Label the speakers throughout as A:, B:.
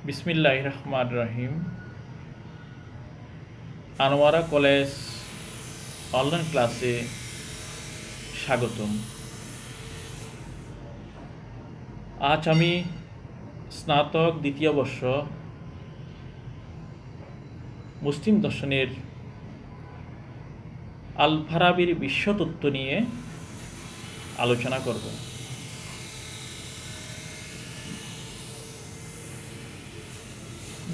A: বিসমিল্লাহির রহমানির রহিম। Anwara college online ক্লাসে স্বাগতম। আজ আমি স্নাতক দ্বিতীয় বর্ষ মুসলিম দর্শনের আল ফারাবির বিশ্বতত্ত্ব নিয়ে আলোচনা করব।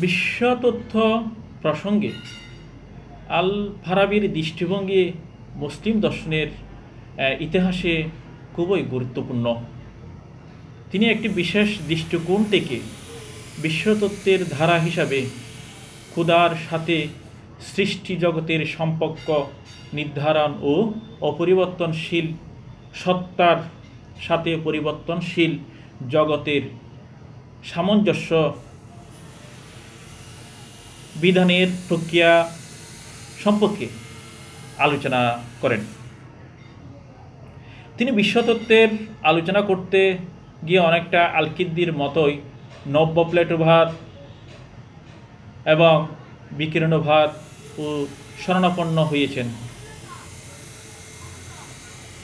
A: বিশ্বতত্ত্ব প্রসঙ্গে আল ফারাবির দৃষ্টিভঙ্গি মুসলিম দর্শনের ইতিহাসে খুবই গুরুত্বপূর্ণ। তিনি একটি বিশেষ দৃষ্টিকোণ থেকে বিশ্বতত্ত্বের ধারা হিসাবে খোদার সাথে সৃষ্টি জগতের সম্পর্ক নির্ধারণ ও অপরিবর্তনশীল সত্তার সাথে পরিবর্তনশীল জগতের সামঞ্জস্য বিধানের প্রক্রিয়া সম্পর্কে আলোচনা করেন। তিনি বিশ্বতত্ত্বের আলোচনা করতে গিয়ে অনেকটা আল-কিন্দির মতোই নব্য প্লেটোভাব এবং বিকিরণভাব ও শরণাপন্ন হয়েছেন।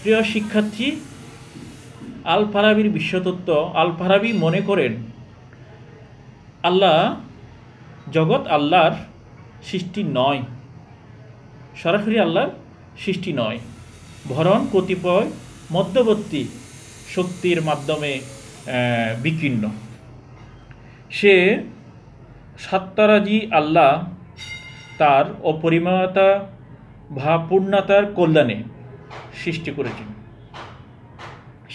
A: প্রিয় শিক্ষার্থী, আল ফারাবির বিশ্বতত্ত্ব আল ফারাবি মনে করেন জগৎ আল্লাহর সৃষ্টি নয়, সরাসরি আল্লাহর সৃষ্টি নয়, বরং কতিপয় মধ্যবর্তী শক্তির মাধ্যমে বিকীর্ণ। সে সত্তারাজি আল্লাহ তার অপরিমেয়তা বা পূর্ণতার কল্যাণে সৃষ্টি করেছেন।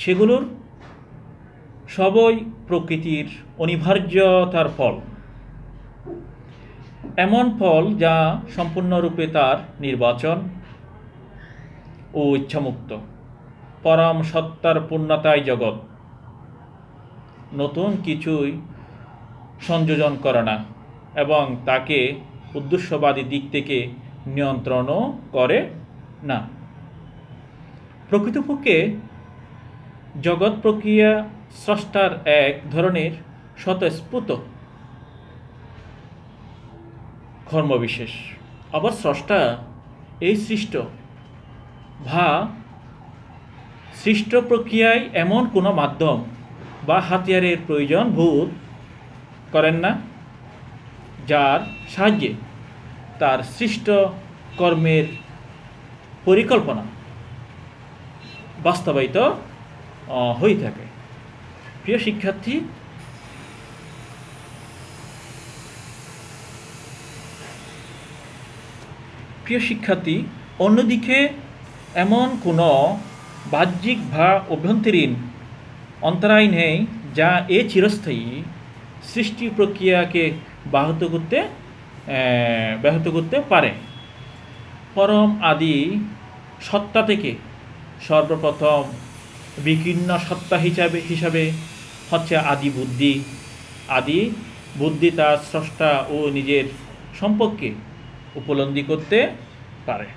A: সেগুলোর সবই প্রকৃতির অনিবার্যতার ফল, এমন ফল যা সম্পূর্ণরূপে তার নির্বাচন ও ইচ্ছামুক্ত। পরম সত্তার পূর্ণতায় জগৎ নতুন কিছুই সংযোজন করে না এবং তাকে উদ্দেশ্যবাদী দিক থেকে নিয়ন্ত্রণও করে না। প্রকৃতপক্ষে জগৎ প্রক্রিয়া স্রষ্টার এক ধরনের স্বতঃস্ফূর্ত কর্মবিশেষ। আবার স্রষ্টা এই সৃষ্ট প্রক্রিয়ায় এমন কোনো মাধ্যম বা হাতিয়ারের প্রয়োজন বোধ করেন না যার সাহায্যে তার সৃষ্ট কর্মের পরিকল্পনা বাস্তবায়িত হয়ে থাকে। প্রিয় শিক্ষার্থী, অন্যদিকে এমন কোনো বাহ্যিক বা অভ্যন্তরীণ অন্তরায় নেই যা এ চিরস্থায়ী সৃষ্টি প্রক্রিয়াকে ব্যাহত করতে পারে। পরম আদি সত্তা থেকে সর্বপ্রথম বিকীর্ণ সত্তা হিসাবে হচ্ছে আদি বুদ্ধি তার স্রষ্টা ও নিজের সম্পর্কে উপলব্ধি করতে পারে।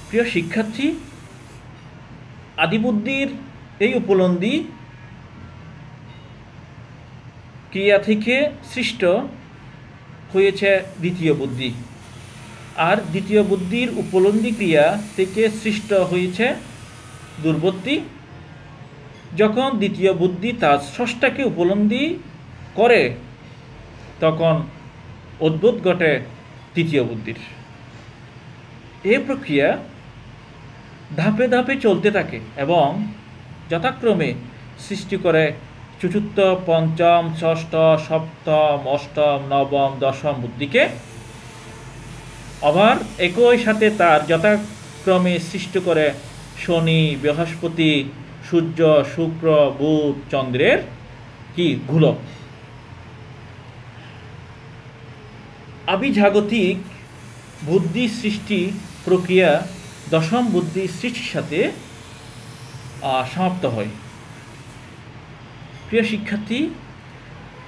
A: প্রিয় শিক্ষার্থী, আদিবুদ্ধির এই উপলব্ধি ক্রিয়া থেকে সৃষ্ট হয়েছে দ্বিতীয় বুদ্ধি, আর দ্বিতীয় বুদ্ধির উপলব্ধি ক্রিয়া থেকে সৃষ্ট হয়েছে দুর্বুদ্ধি। যখন দ্বিতীয় বুদ্ধি তার স্রষ্টাকে উপলব্ধি করে তখন অদ্ভুত ঘটে তৃতীয় বুদ্ধির। এই প্রক্রিয়া ধাপে ধাপে চলতে থাকে এবং যথাক্রমে সৃষ্টি করে চতুর্থ, পঞ্চম, ষষ্ঠ, সপ্তম, অষ্টম, নবম, দশম বুদ্ধিকে। আবার একই সাথে তার যথাক্রমে সৃষ্টি করে শনি, বৃহস্পতি, সূর্য, শুক্র, বুধ, চন্দ্রের গোলক। আবিজাগতিক বুদ্ধি সৃষ্টি প্রক্রিয়া দশম বুদ্ধি সৃষ্টির সাথে সমাপ্ত হয়। প্রিয় শিক্ষার্থী,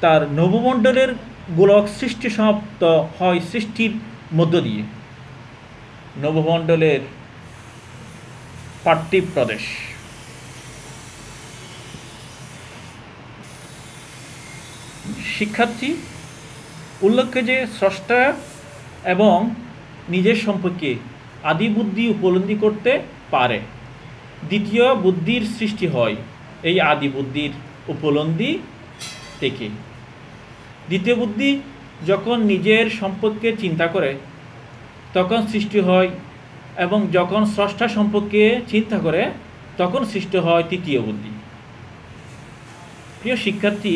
A: তার নবমণ্ডলের গোলক সৃষ্টি সমাপ্ত হয় সৃষ্টির মধ্য দিয়ে। নবমণ্ডলের পার্থিব প্রদেশ শিক্ষার্থী, উল্লেখ্য যে স্রষ্টা এবং নিজের সম্পর্কে আদি বুদ্ধি উপলব্ধি করতে পারে। দ্বিতীয় বুদ্ধির সৃষ্টি হয় এই আদি বুদ্ধির উপলব্ধি থেকে। দ্বিতীয় বুদ্ধি যখন নিজের সম্পর্কে চিন্তা করে তখন সৃষ্টি হয়, এবং যখন স্রষ্টা সম্পর্কে চিন্তা করে তখন সৃষ্টি হয় তৃতীয় বুদ্ধি। প্রিয় শিক্ষার্থী,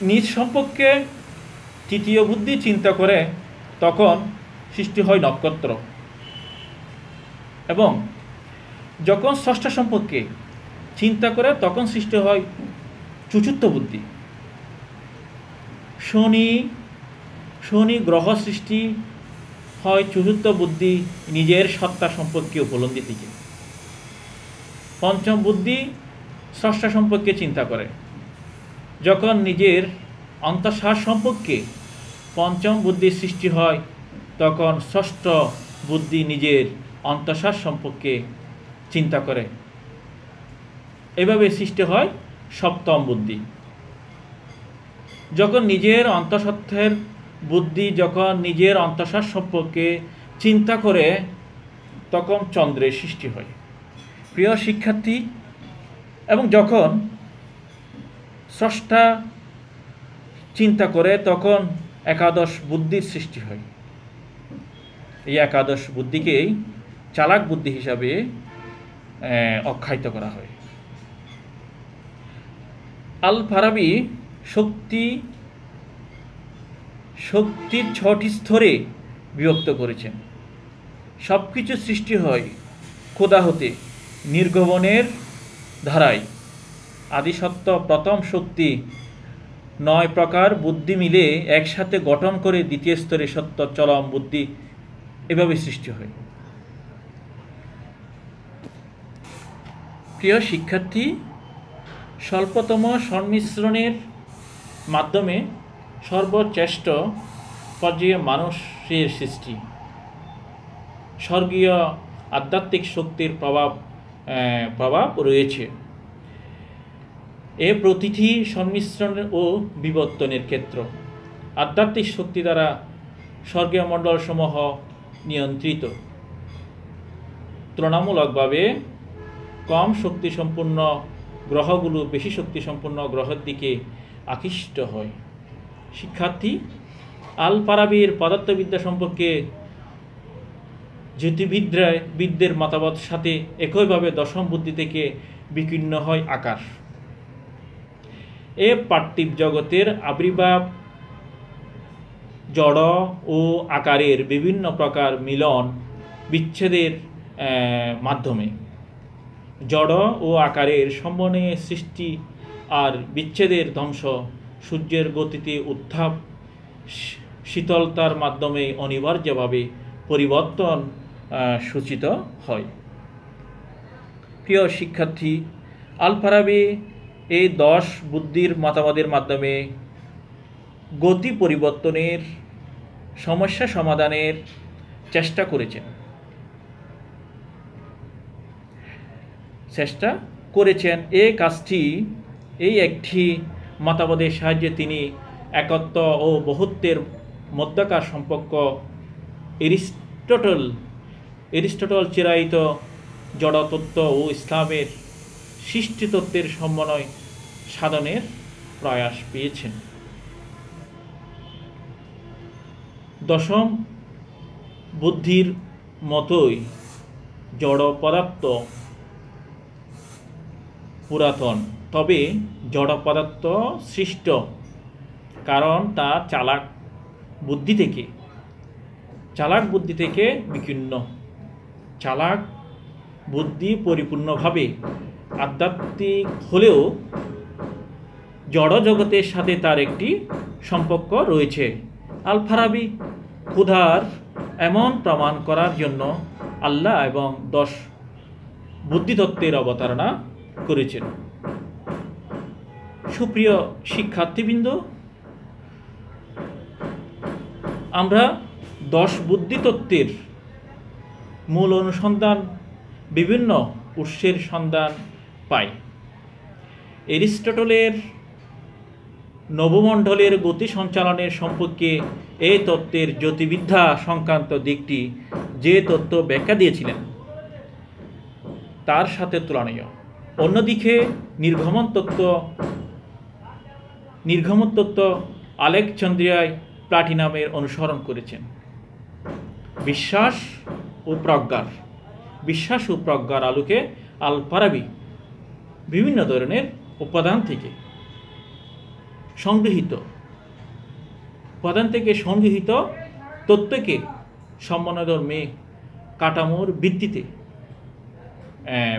A: নিজ সম্পর্কে তৃতীয় বুদ্ধি চিন্তা করে তখন সৃষ্টি হয় নক্ষত্র, এবং যখন স্রষ্টা সম্পর্কে চিন্তা করে তখন সৃষ্টি হয় চতুর্থ বুদ্ধি। শনি গ্রহ সৃষ্টি হয় চতুর্থ বুদ্ধি নিজের সত্তা সম্পর্কে উপলব্ধি থেকে। পঞ্চম বুদ্ধি স্রষ্টা সম্পর্কে চিন্তা করে। যখন নিজের অন্তঃসার সম্পর্কে পঞ্চম বুদ্ধির সৃষ্টি হয় তখন ষষ্ঠ বুদ্ধি নিজের অন্তঃসার সম্পর্কে চিন্তা করে। এভাবে সৃষ্টি হয় সপ্তম বুদ্ধি। যখন নিজের অন্তঃসত্ত্বের বুদ্ধি যখন নিজের অন্তঃসার সম্পর্কে চিন্তা করে তখন চন্দ্রের সৃষ্টি হয়। প্রিয় শিক্ষার্থী, এবং যখন স্রষ্টা চিন্তা করে তখন একাদশ বুদ্ধির সৃষ্টি হয়। এই একাদশ বুদ্ধিকেই চালাক বুদ্ধি হিসাবে আখ্যায়িত করা হয়। আল ফারাবি শক্তির 6টি স্তরে বিভক্ত করেছেন। সব কিছু সৃষ্টি হয় খোদা হতে নির্গমনের ধারায়। আদিসত্ত্ব প্রথম শক্তি 9 প্রকার বুদ্ধি মিলে একসাথে গঠন করে দ্বিতীয় স্তরে সত্য চরম বুদ্ধি এভাবে সৃষ্টি হয়। প্রিয় শিক্ষার্থী, স্বল্পতম সংমিশ্রণের মাধ্যমে সর্বশ্রেষ্ঠ পর্যায়ে মানুষের সৃষ্টি। স্বর্গীয় আধ্যাত্মিক শক্তির প্রভাব রয়েছে এ প্রতিটি সংমিশ্রণ ও বিবর্তনের ক্ষেত্র। আধ্যাত্মিক শক্তি দ্বারা স্বর্গীয় মণ্ডলসমূহ নিয়ন্ত্রিত। তুলনামূলকভাবে কম শক্তিসম্পন্ন গ্রহগুলো বেশি শক্তিসম্পন্ন গ্রহের দিকে আকৃষ্ট হয়। শিক্ষার্থী, আল ফারাবির পদার্থবিদ্যা সম্পর্কে জ্যোতির্বিদদের মতামত সাথে একইভাবে দশম বুদ্ধি থেকে বিকীর্ণ হয় আকাশ। এ পার্থিব জগতের আবির্ভাব জড় ও আকারের বিভিন্ন প্রকার মিলন বিচ্ছেদের মাধ্যমে। জড় ও আকারের সমন্বয়ে সৃষ্টি আর বিচ্ছেদের ধ্বংস, সূর্যের গতিতে উত্তাপ শীতলতার মাধ্যমে অনিবার্যভাবে পরিবর্তন সূচিত হয়। প্রিয় শিক্ষার্থী, আল ফারাবি এই 10 বুদ্ধির মতবাদের মাধ্যমে গতি পরিবর্তনের সমস্যা সমাধানের চেষ্টা করেছেন। এই একটি মতবাদের সাহায্যে তিনি একত্ব ও বহুত্বের মধ্যকার সম্পর্ক এরিস্টটল চিরায়িত জড়তত্ত্ব ও ইসলামের সৃষ্টিতত্ত্বের সমন্বয় সাধনের প্রয়াস পেয়েছেন। দশম বুদ্ধির মতোই জড় পদার্থ পুরাতন, তবে জড় পদার্থ সৃষ্ট, কারণ তা চালাক বুদ্ধি থেকে বিকীর্ণ। চালাক বুদ্ধি পরিপূর্ণভাবে আধ্যাত্মিক হলেও জড় জগতের সাথে তার একটি সম্পর্ক রয়েছে। আল ফারাবি ক্ষুধার এমন প্রমাণ করার জন্য আল্লাহ এবং 10 বুদ্ধিতত্ত্বের অবতারণা করেছেন। সুপ্রিয় শিক্ষার্থীবৃন্দ, আমরা 10 বুদ্ধিতত্ত্বের মূল অনুসন্ধান বিভিন্ন উৎসের সন্ধান পাই। এরিস্টটলের নবমণ্ডলের গতি সঞ্চালনের সম্পর্কে এই তত্ত্বের জ্যোতির্বিদ্যা সংক্রান্ত দিকটি যে তত্ত্ব ব্যাখ্যা দিয়েছিলেন তার সাথে তুলনীয়। অন্যদিকে নির্গমন তত্ত্ব আলেকজান্দ্রিয়ায় প্লাটিনামের অনুসরণ করেছেন। বিশ্বাস ও প্রজ্ঞার আলোকে আল ফারাবি বিভিন্ন ধরনের উপাদান থেকে সংগৃহীত তত্ত্বকে সম্মানধর্মী কাঠামোর ভিত্তিতে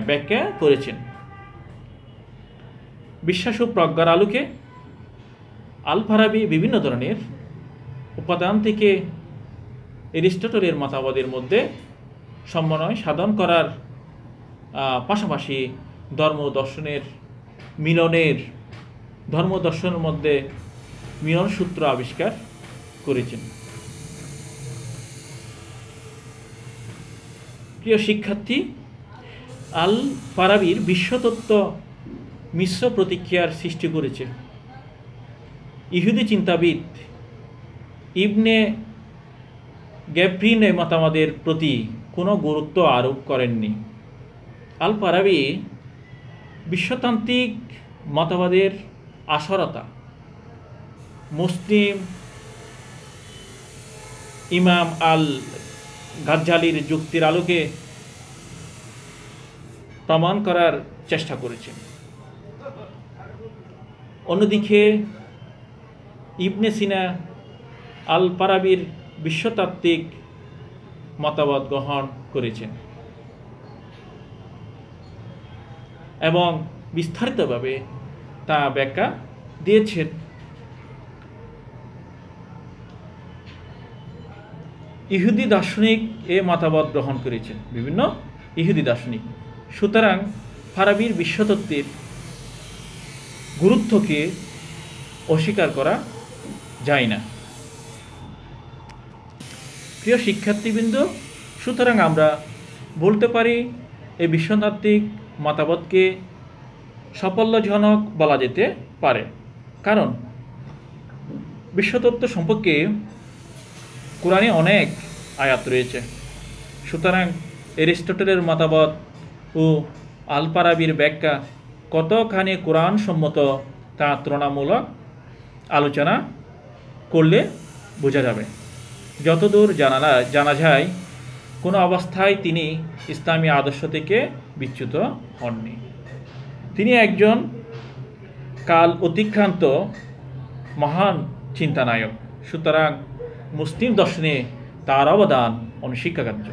A: ব্যাখ্যা করেছেন। বিশ্বাস ও প্রজ্ঞার আলোকে আল ফারাবি বিভিন্ন ধরনের উপাদান থেকে এরিস্টটলের মতবাদের মধ্যে সমন্বয় সাধন করার পাশাপাশি ধর্ম দর্শনের মধ্যে মিলন সূত্র আবিষ্কার করেছেন। প্রিয় শিক্ষার্থী, আল ফারাবির বিশ্বতত্ত্ব মিশ্র প্রতিক্রিয়ার সৃষ্টি করেছে। ইহুদি চিন্তাবিদ ইবনে গ্যাব্রিন এই মতামতের প্রতি কোনো গুরুত্ব আরোপ করেননি। আল ফারাবি বিশ্বতান্ত্রিক মতবাদের আসরতা মুসলিম ইমাম আল গাজ্জালির যুক্তির আলোকে প্রমাণ করার চেষ্টা করেছেন। অন্যদিকে ইবনে সিনা আল ফারাবির বিশ্বতাত্ত্বিক মতবাদ গ্রহণ করেছেন এবং বিস্তারিতভাবে তা ব্যাখ্যা দিয়েছেন। ইহুদি দার্শনিক এ মতবাদ গ্রহণ করেছেন, বিভিন্ন ইহুদি দার্শনিক। সুতরাং ফারাবির বিশ্বতত্ত্বের গুরুত্বকে অস্বীকার করা যায় না। প্রিয় শিক্ষার্থীবৃন্দ, সুতরাং আমরা বলতে পারি এই বিশ্বতাত্ত্বিক মতবাদকে সাফল্যজনক বলা যেতে পারে, কারণ বিশ্বতত্ত্ব সম্পর্কে কোরআনে অনেক আয়াত রয়েছে। সুতরাং এরিস্টটলের মতবাদ ও আল ফারাবির ব্যাখ্যা কতখানি কোরআন সম্মত তা তুলনামূলক আলোচনা করলে বোঝা যাবে। যতদূর জানা যায় কোনো অবস্থায় তিনি ইসলামী আদর্শ থেকে বিচ্যুত হননি। তিনি একজন কাল অতিক্রান্ত মহান চিন্তানায়ক। সুতরাং মুসলিম দর্শনে তার অবদান অনস্বীকার্য।